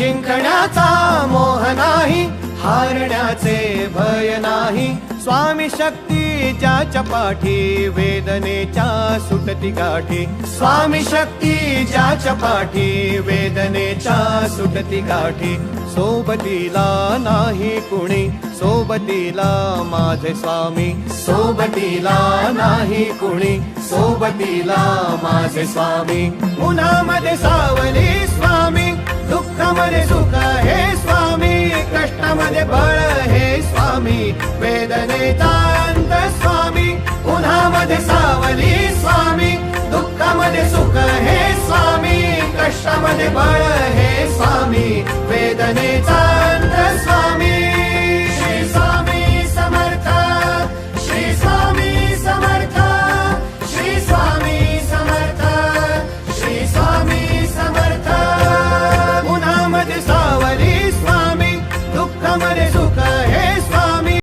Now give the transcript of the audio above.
जिंकण्याचा मोह नाही, हारण्याचे भय नाही. स्वामी शक्ती ज्याच्या पाठी, वेदनेच्या सुटती गाठी. स्वामी शक्ती ज्याच्या पाठी, वेदनेच्या सुटती गाठी. सोबतीला नाही कुणी, सोबतीला माझे स्वामी. सोबतीला नाही कुणी, सोबतीला माझे स्वामी. उन्हामध्ये सावली स्वामी, दुःखामध्ये सुख हे स्वामी. कष्टामध्ये बळ हे स्वामी, वेदनेचा अंत स्वामी. उन्हामध्ये सावली स्वामी, दुःखामध्ये सुख हे स्वामी. कष्टामध्ये बळ हे स्वामी, वेदनेचा